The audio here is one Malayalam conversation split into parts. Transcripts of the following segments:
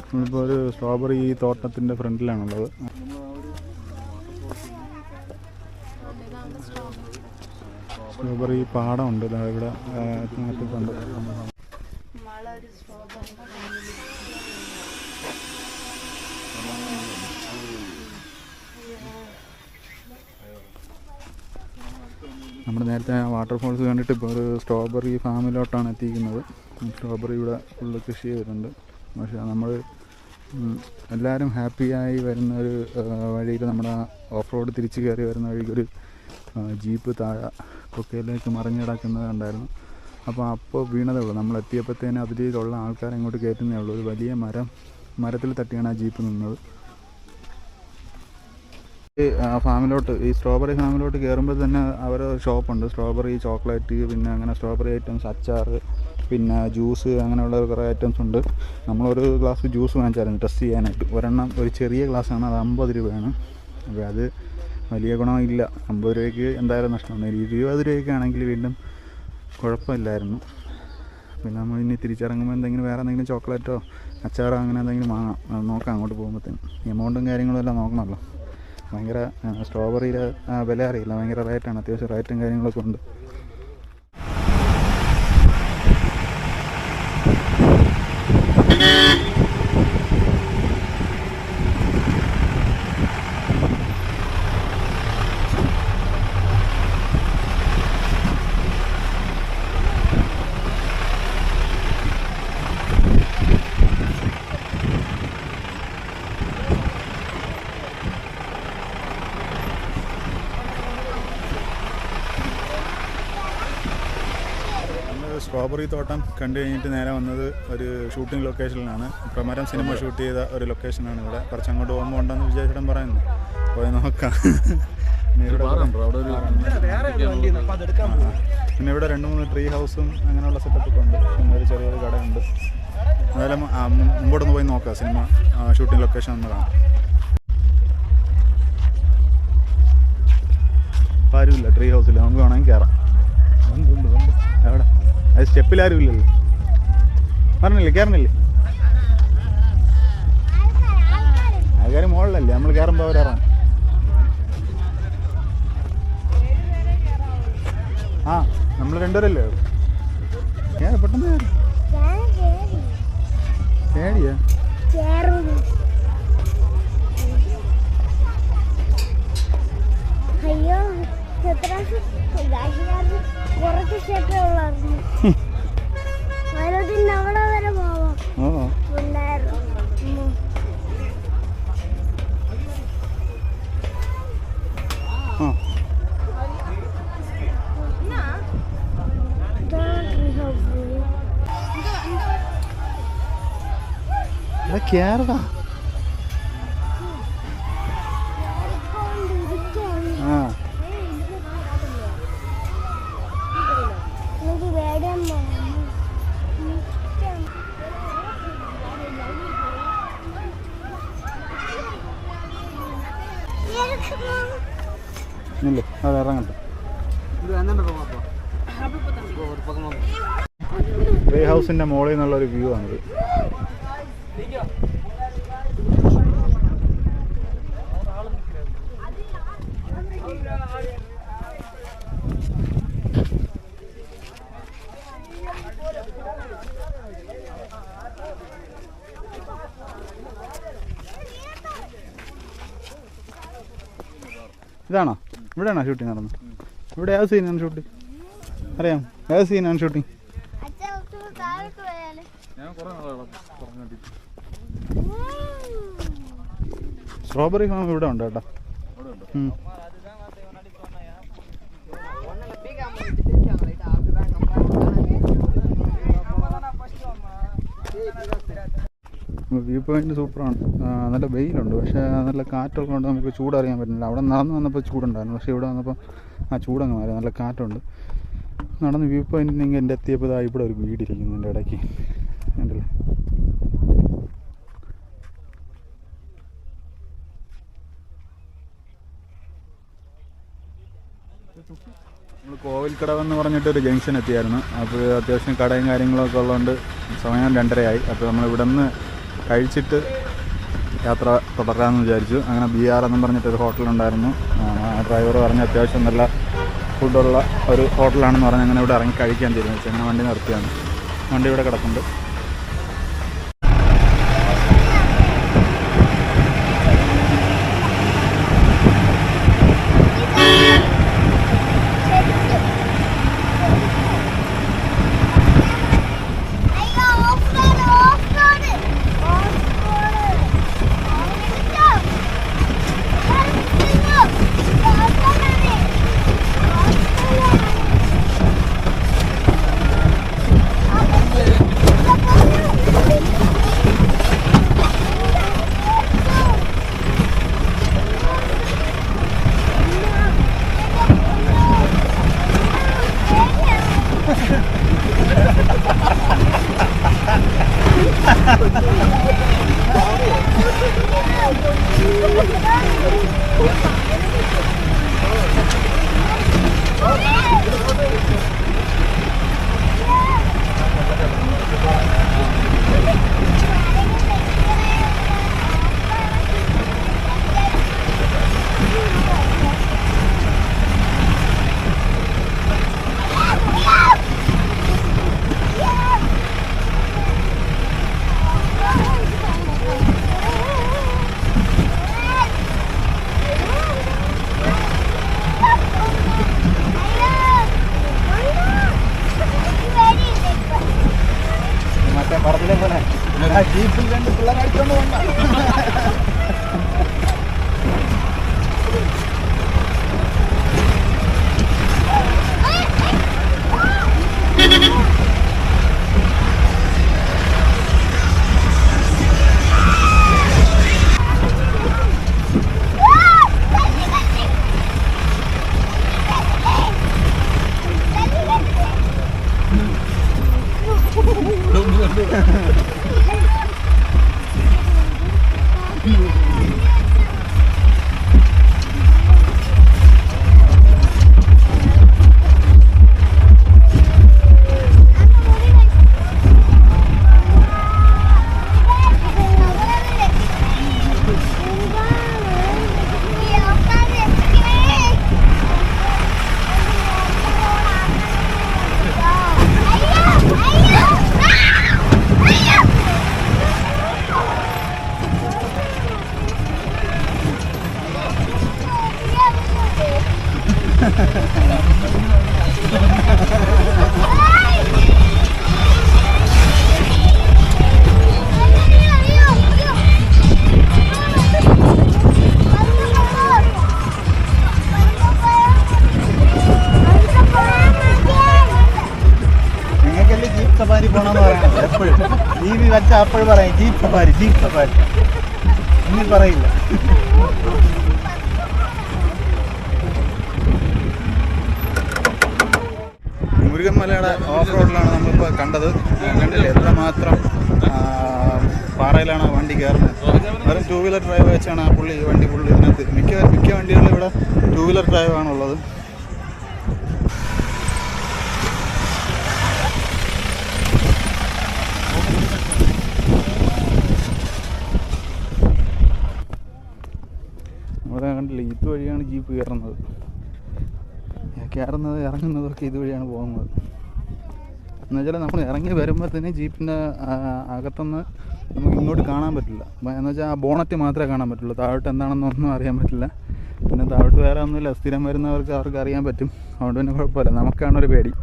നമ്മളിപ്പോൾ ഒരു സ്ട്രോബെറി തോട്ടത്തിൻ്റെ ഫ്രണ്ടിലാണുള്ളത്. സ്ട്രോബെറി പാടമുണ്ട് ഇവിടെ നട്ടിട്ടുണ്ട്. നമ്മൾ നേരത്തെ വാട്ടർഫോൾസ് കണ്ടിട്ട് ഇപ്പോൾ ഒരു സ്ട്രോബെറി ഫാമിലോട്ടാണ് എത്തിക്കുന്നത്. സ്ട്രോബെറി ഇവിടെ ഫുള്ള് കൃഷി ചെയ്തിട്ടുണ്ട്. പക്ഷേ നമ്മൾ എല്ലാവരും ഹാപ്പിയായി വരുന്ന ഒരു വഴിയിൽ നമ്മുടെ ഓഫ് റോഡ് തിരിച്ച് കയറി വരുന്ന വഴിക്കൊരു ജീപ്പ് താഴെ കൊക്കയിലേക്ക് മറിഞ്ഞിടക്കുന്നത് കണ്ടായിരുന്നു. അപ്പോൾ വീണതേ ഉള്ളൂ. നമ്മൾ എത്തിയപ്പോഴത്തേനും അതിലുള്ള ആൾക്കാരെ ഇങ്ങോട്ട് കയറ്റുന്നേ ഉള്ളൂ. ഒരു വലിയ മരത്തിൽ തട്ടിയാണ് ആ ജീപ്പ് നിന്നത്. ഈ ഫാമിലോട്ട്, ഈ സ്ട്രോബെറി ഫാമിലോട്ട് കയറുമ്പോൾ തന്നെ അവരുടെ ഷോപ്പുണ്ട്. സ്ട്രോബെറി ചോക്ലേറ്റ്, പിന്നെ അങ്ങനെ സ്ട്രോബെറി ഐറ്റംസ്, അച്ചാർ, പിന്നെ ജ്യൂസ്, അങ്ങനെയുള്ള കുറേ ഐറ്റംസ് ഉണ്ട്. നമ്മളൊരു ഗ്ലാസ് ജ്യൂസ് വാങ്ങിച്ചായിരുന്നു ടെസ്റ്റ് ചെയ്യാനായിട്ട്. ഒരെണ്ണം ഒരു ചെറിയ ഗ്ലാസ്സാണ്, അത് 50 രൂപയാണ്. അപ്പോൾ അത് വലിയ ഗുണമില്ല. 50 രൂപയ്ക്ക് എന്തായാലും നഷ്ടമാണ്. 20 രൂപയ്ക്കാണെങ്കിൽ വീണ്ടും കുഴപ്പമില്ലായിരുന്നു. പിന്നെ നമ്മൾ ഇനി തിരിച്ചിറങ്ങുമ്പോൾ എന്തെങ്കിലും വേറെ എന്തെങ്കിലും ചോക്ലേറ്റോ അച്ചാറോ അങ്ങനെ എന്തെങ്കിലും വാങ്ങാം. നോക്കാം അങ്ങോട്ട് പോകുമ്പോഴത്തേനും. എമൗണ്ടും കാര്യങ്ങളും എല്ലാം നോക്കണമല്ലോ. ഭയങ്കര സ്ട്രോബെറിയുടെ വില അറിയില്ല, ഭയങ്കര റേറ്റാണ്. അത്യാവശ്യം റേറ്റും കാര്യങ്ങളൊക്കെ ഉണ്ട്. സ്ട്രോബെറി തോട്ടം കണ്ടു കഴിഞ്ഞിട്ട് നേരെ വന്നത് ഒരു ഷൂട്ടിംഗ് ലൊക്കേഷനിലാണ്. പ്രമരം സിനിമ ഷൂട്ട് ചെയ്ത ഒരു ലൊക്കേഷനാണ് ഇവിടെ. കുറച്ച് അങ്ങോട്ട് പോകുമ്പോൾ ഉണ്ടെന്ന് വിജയചേട്ടൻ പറയുന്നു. പോയി നോക്കാം. പിന്നെ ഇവിടെ 2-3 ട്രീ ഹൗസും അങ്ങനെയുള്ള സെറ്റപ്പൊക്കെ ഉണ്ട്. പിന്നെ ഒരു ചെറിയൊരു കടയുണ്ട്. അതായത് മുമ്പോട്ടൊന്ന് പോയി നോക്കാം. സിനിമ ഷൂട്ടിംഗ് ലൊക്കേഷൻ ഒന്ന് കാണാം. ആരുമില്ല ട്രീ ഹൗസിൽ. നമുക്ക് വേണമെങ്കിൽ കയറാം. എവിടെ? അത് സ്റ്റെപ്പിലാരും ഇല്ലല്ലോ. പറഞ്ഞില്ലേ കയറണില്ലേ? ആൾക്കാർ മുകളിലല്ലേ, നമ്മൾ കയറുമ്പോൾ അവരിറങ്ങും. ആ നമ്മൾ 2 പേരല്ലേ? പെട്ടെന്ന് പേടിയാ. അയ്യോ കുറച്ച് സ്റ്റെപ്പേ ഉള്ളായിരുന്നു. അവിടെ വരെ പോവാം. കേരള ഇല്ലേ? അത് ഇറങ്ങട്ടെ. ട്രീ ഹൗസിൻ്റെ മുകളിൽ നിന്നുള്ളൊരു വ്യൂ ആണിത്. ഇതാണോ? ഇവിടെയാണോ ഷൂട്ടിംഗ് നടന്നത്? ഇവിടെ ഏത് സീനാണ് ഷൂട്ടിംഗ് അറിയാം? ഏത് സീനാണ് ഷൂട്ടിംഗ്? സ്ട്രോബെറി ഫാം ഇവിടെ ഉണ്ട് കേട്ടോ. വ്യൂ പോയിന്റ് സൂപ്പറാണ്. നല്ല വെയിലുണ്ട്, പക്ഷേ നല്ല കാറ്റൊക്കെ കൊണ്ട് നമുക്ക് ചൂടറിയാൻ പറ്റുന്നില്ല. അവിടെ നടന്നു വന്നപ്പോൾ ചൂടുണ്ടായിരുന്നു, പക്ഷേ ഇവിടെ വന്നപ്പോൾ ആ ചൂടങ്ങ് മാറി. നല്ല കാറ്റുണ്ട്. നടന്ന് വ്യൂ പോയിന്റിനെങ്കിൽ എൻ്റെ എത്തിയപ്പോൾ ഇവിടെ ഒരു വീടിരിക്കുന്നു എൻ്റെ ഇടയ്ക്ക്, ഉണ്ടല്ലേ? നമ്മൾ കോവിൽക്കടവെന്ന് പറഞ്ഞിട്ടൊരു ജംഗ്ഷൻ എത്തിയായിരുന്നു. അപ്പോൾ അത്യാവശ്യം കടയും കാര്യങ്ങളൊക്കെ ഉള്ളതുകൊണ്ട് സമയം 2:30 അപ്പോൾ നമ്മൾ ഇവിടെ നിന്ന് കഴിച്ചിട്ട് യാത്ര തുടരാമെന്ന് വിചാരിച്ചു. അങ്ങനെ BR എന്നും പറഞ്ഞിട്ടൊരു ഹോട്ടലുണ്ടായിരുന്നു. ഡ്രൈവർ പറഞ്ഞ് അത്യാവശ്യം നല്ല ഫുഡുള്ള ഒരു ഹോട്ടലാണെന്ന് പറഞ്ഞ് അങ്ങനെ ഇവിടെ ഇറങ്ങി കഴിക്കാൻ തീരുമാനിച്ചു. അങ്ങനെ വണ്ടി നിർത്തിയാണ്. വണ്ടി ഇവിടെ കിടക്കുന്നുണ്ട്. ജീപ്പിൽ രണ്ട് പിള്ളേർ അടിച്ചോണ്ട് പോകണ്ട. സഫാരി പോണെന്ന് പറയണം എപ്പോഴും. TV വെച്ച അപ്പോഴും പറയും ജീപ്പ് സഫാരി ജീപ്പ് സഫാരി. ഇനി പറയില്ല. മുരുകൻ മലയുടെ ഓഫ് റോഡിലാണ് നമ്മളിപ്പോൾ കണ്ടത്. കണ്ടില്ലേ എത്രമാത്രം പാറയിലാണ് വണ്ടി കയറുന്നത്. വെറും 2 വീലർ ഡ്രൈവ് വെച്ചാണ് ആ പുള്ളി ഇതിനകത്ത് മിക്ക വണ്ടികളിലും ഇവിടെ 2 വീലർ ഡ്രൈവാണുള്ളത്. അവിടെ കണ്ടില്ലേ ഇതുവഴിയാണ് ജീപ്പ് കയറുന്നത്. ഇറങ്ങുന്നതൊക്കെ ഇതുവഴിയാണ് പോകുന്നത്. എന്നുവെച്ചാൽ നമ്മൾ ഇറങ്ങി വരുമ്പോഴത്തേന് ജീപ്പിൻ്റെ അകത്തുനിന്ന് നമുക്ക് ഇങ്ങോട്ട് കാണാൻ പറ്റില്ല. എന്നുവെച്ചാൽ ആ ബോണറ്റ് മാത്രമേ കാണാൻ പറ്റുള്ളൂ. താഴോട്ട് എന്താണെന്നൊന്നും അറിയാൻ പറ്റില്ല. പിന്നെ താഴോട്ട് വേറെ ഒന്നുമില്ല. സ്ഥിരം വരുന്നവർക്ക് അവർക്ക് അറിയാൻ പറ്റും. അതുകൊണ്ട് തന്നെ കുഴപ്പമില്ല. നമുക്കാണൊരു പേടി.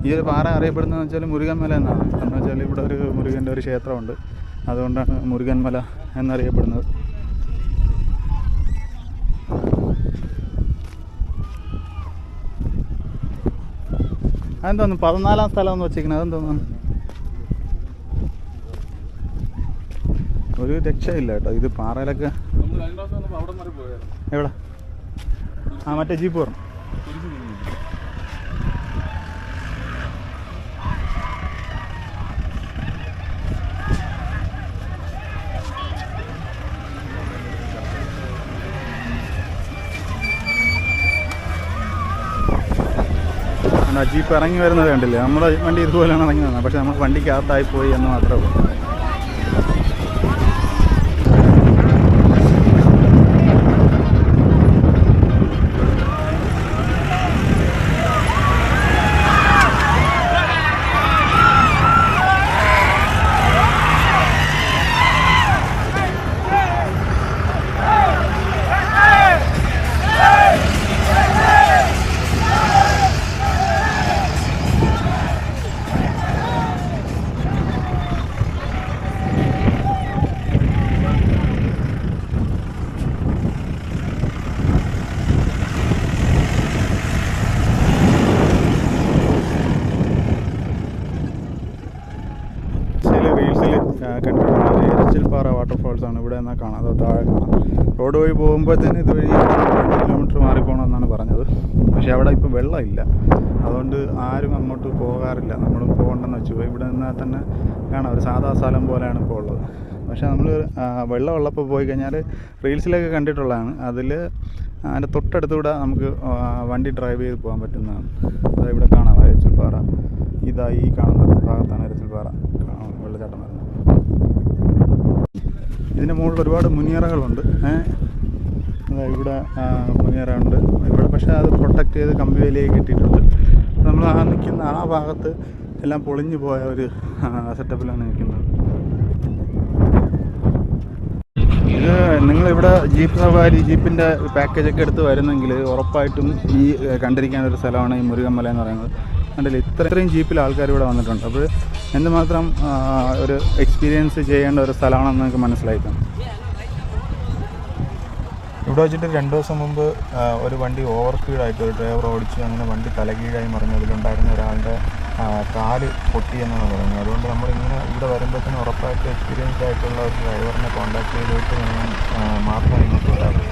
ഈ ഒരു പാറ അറിയപ്പെടുന്നതെന്ന് വെച്ചാൽ മുരുകൻ മല എന്നാണ്. എന്ന് വെച്ചാൽ ഇവിടെ ഒരു മുരുകൻ്റെ ഒരു ക്ഷേത്രമുണ്ട്. അതുകൊണ്ടാണ് മുരുകൻ മല എന്നറിയപ്പെടുന്നത്. അതെന്തോന്നു 14ാം സ്ഥലമെന്ന് വെച്ചിരിക്കുന്നത്? അതെന്തോന്നു? ഒരു രക്ഷയില്ല കേട്ടോ. ഇത് പാറയിലൊക്കെ എവിടെ മറ്റേ ജീപ്പ് പറഞ്ഞു. അതുകൊണ്ട് ആ ജീപ്പ് ഇറങ്ങി വരുന്നത് കണ്ടില്ലേ, നമ്മുടെ വണ്ടി ഇതുപോലെയാണ് ഇറങ്ങി വന്നത്, പക്ഷേ നമ്മൾ വണ്ടിക്കകത്തായി പോയി എന്ന് മാത്രമേ ഉള്ളൂ. കണ്ടിട്ടുണ്ട് എരച്ചിൽപ്പാറ വാട്ടർഫോൾസാണ് ഇവിടെ എന്നാൽ കാണാം, അത് താഴെ കാണാം. റോഡ് വഴി പോകുമ്പോഴത്തേന് ഇതുവഴി 2 കിലോമീറ്റർ മാറിപ്പോകണമെന്നാണ് പറഞ്ഞത്. പക്ഷേ അവിടെ ഇപ്പോൾ വെള്ളമില്ല, അതുകൊണ്ട് ആരും അങ്ങോട്ട് പോകാറില്ല. നമ്മളും പോകണ്ടെന്ന് വെച്ചു. ഇവിടെ നിന്നാൽ തന്നെ കാണാം ഒരു സാധാ സ്ഥലം പോലെയാണ് ഇപ്പോൾ ഉള്ളത്. പക്ഷേ നമ്മൾ വെള്ളമുള്ളപ്പോൾ പോയി കഴിഞ്ഞാൽ റീൽസിലൊക്കെ കണ്ടിട്ടുള്ളതാണ്, അതിൽ അതിൻ്റെ തൊട്ടടുത്തൂടെ നമുക്ക് വണ്ടി ഡ്രൈവ് ചെയ്ത് പോകാൻ പറ്റുന്നതാണ്. അതായത് ഇവിടെ കാണാം എരച്ചിൽപ്പാറ, ഇതാ ഈ കാണുന്ന ഭാഗത്താണ് എരച്ചിൽപ്പാറ വെള്ളച്ചാട്ടം വരുന്നത്. ഇതിൻ്റെ മുകളിൽ ഒരുപാട് മുനിയറകളുണ്ട്. ഇവിടെ മുനിയറ ഉണ്ട് ഇവിടെ, പക്ഷേ അത് പ്രൊട്ടക്റ്റ് ചെയ്ത് കമ്പി വേലിയൊക്കെ ഇട്ടിട്ടുണ്ട്. നമ്മൾ നിൽക്കുന്ന ആ ഭാഗത്ത് എല്ലാം പൊളിഞ്ഞു പോയ ഒരു സെറ്റപ്പിലാണ് നിൽക്കുന്നത്. ഇത് നിങ്ങളിവിടെ ജീപ്പ് സവാരി, ജീപ്പിൻ്റെ പാക്കേജൊക്കെ എടുത്ത് വരുന്നെങ്കിൽ ഉറപ്പായിട്ടും ഈ കണ്ടിരിക്കാനൊരു സ്ഥലമാണ് ഈ മുരുകന്മല എന്ന് പറയുന്നത്. കണ്ടില്ല, ഇത്രയും ജീപ്പിൽ ആൾക്കാർ ഇവിടെ വന്നിട്ടുണ്ട്. അപ്പോൾ എന്തുമാത്രം ഒരു എക്സ്പീരിയൻസ് ചെയ്യേണ്ട ഒരു സ്ഥലമാണെന്ന് നിങ്ങൾക്ക് മനസ്സിലായിക്കാം. ഇവിടെ വെച്ചിട്ട് 2 ദിവസം മുമ്പ് ഒരു വണ്ടി ഓവർ സ്പീഡായിട്ട് ഒരു ഡ്രൈവർ ഓടിച്ച് അങ്ങനെ വണ്ടി തലകീഴായി മറിഞ്ഞു. അതിലുണ്ടായിരുന്ന ഒരാളുടെ കാല് പൊട്ടി എന്നാണ് പറയുന്നത്. അതുകൊണ്ട് നമ്മളിങ്ങനെ ഇവിടെ വരുമ്പോഴത്തേനും ഉറപ്പായിട്ട് എക്സ്പീരിയൻസ്ഡ് ആയിട്ടുള്ള ഒരു ഡ്രൈവറിനെ കോൺടാക്ട് ചെയ്തിട്ട് മാത്രം നിങ്ങൾക്ക് ഉണ്ടാകും.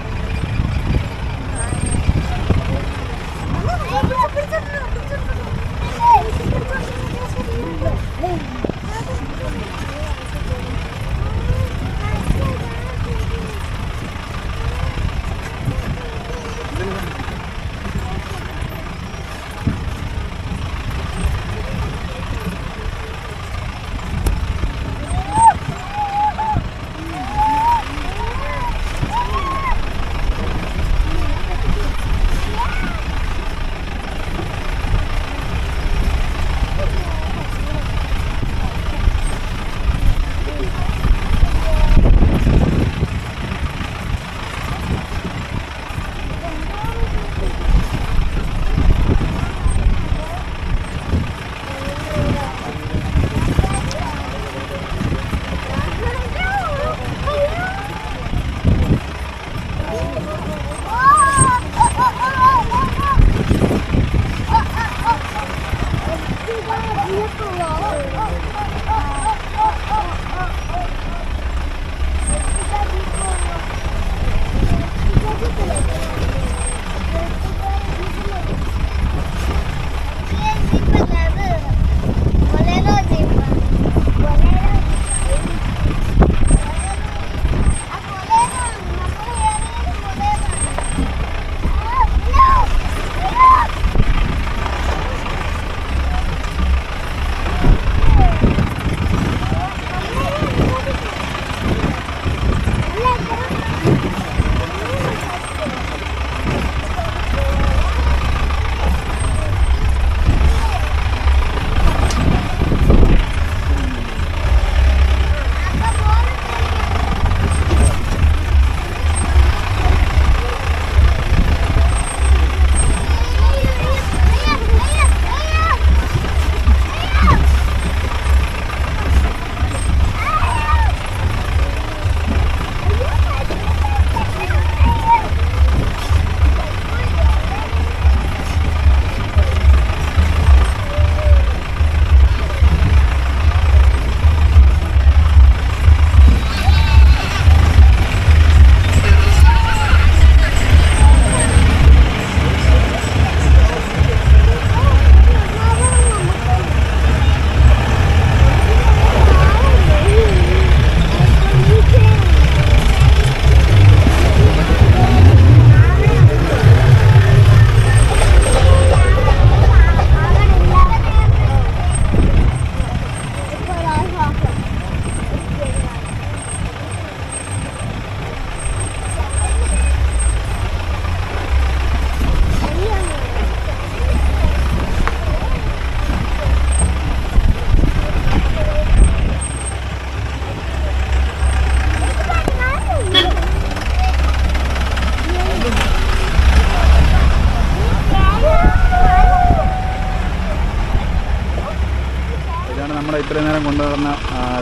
ഇതാണ് നമ്മുടെ ഇത്രയും നേരം കൊണ്ടുവന്ന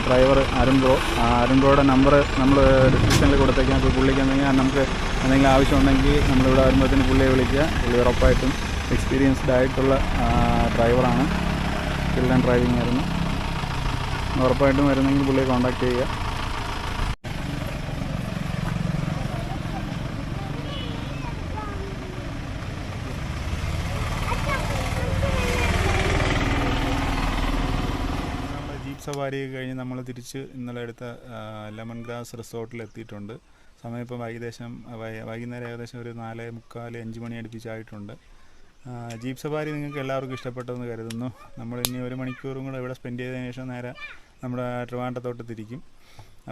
ഡ്രൈവർ അരുൺ ബ്രോ. അരുൺ ബ്രോയുടെ നമ്പർ നമ്മൾ ഡിസ്ക്രിപ്ഷനിൽ കൊടുത്തേക്കാം. അപ്പോൾ പുള്ളിക്ക് എന്തെങ്കിലും നമുക്ക് എന്തെങ്കിലും ആവശ്യമുണ്ടെങ്കിൽ നമ്മളിവിടെ വരുമ്പോഴത്തേന് പുള്ളിയെ വിളിക്കുക. പുള്ളി ഉറപ്പായിട്ടും എക്സ്പീരിയൻസ്ഡ് ആയിട്ടുള്ള ഡ്രൈവറാണ്. സ്കിൽ ആൻഡ് ഡ്രൈവിംഗ് ആയിരുന്നു. ഉറപ്പായിട്ടും വരുന്നെങ്കിൽ പുള്ളിയെ കോൺടാക്ട് ചെയ്യുക. ജീപ്പ് സവാരിയൊക്കെ കഴിഞ്ഞ് നമ്മൾ തിരിച്ച് ഇന്നലെ എടുത്ത ലെമൺ ഗ്രാസ് റിസോർട്ടിൽ എത്തിയിട്ടുണ്ട്. സമയം ഇപ്പം വൈകുന്നേരം ഏകദേശം ഒരു 4:45-5 മണി അടുപ്പിച്ചായിട്ടുണ്ട്. ജീപ്പ് സവാരി നിങ്ങൾക്ക് എല്ലാവർക്കും ഇഷ്ടപ്പെട്ടെന്ന് കരുതുന്നു. നമ്മൾ ഇനി 1 മണിക്കൂറും കൂടെ ഇവിടെ സ്പെൻഡ് ചെയ്തതിന് ശേഷം നേരെ നമ്മുടെ ട്രിവാൻഡ്രത്തോട്ട് തിരിക്കും.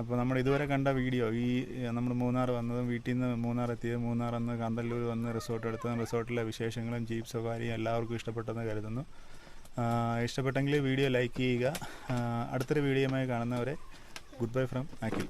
അപ്പോൾ നമ്മൾ ഇതുവരെ കണ്ട വീഡിയോ, നമ്മൾ മൂന്നാർ വന്നതും വീട്ടിൽ നിന്ന് മൂന്നാർ എത്തിയത്, മൂന്നാർ വന്ന് കാന്തല്ലൂർ വന്ന് റിസോർട്ട് എടുത്തതും റിസോർട്ടിലെ വിശേഷങ്ങളും ജീപ്പ് സവാരിയും എല്ലാവർക്കും ഇഷ്ടപ്പെട്ടെന്ന് കരുതുന്നു. ഇഷ്ടപ്പെട്ടെങ്കിൽ വീഡിയോ ലൈക്ക് ചെയ്യുക. അടുത്തൊരു വീഡിയോയുമായി കാണുന്നവരെ ഗുഡ് ബൈ ഫ്രം അഖിൽ.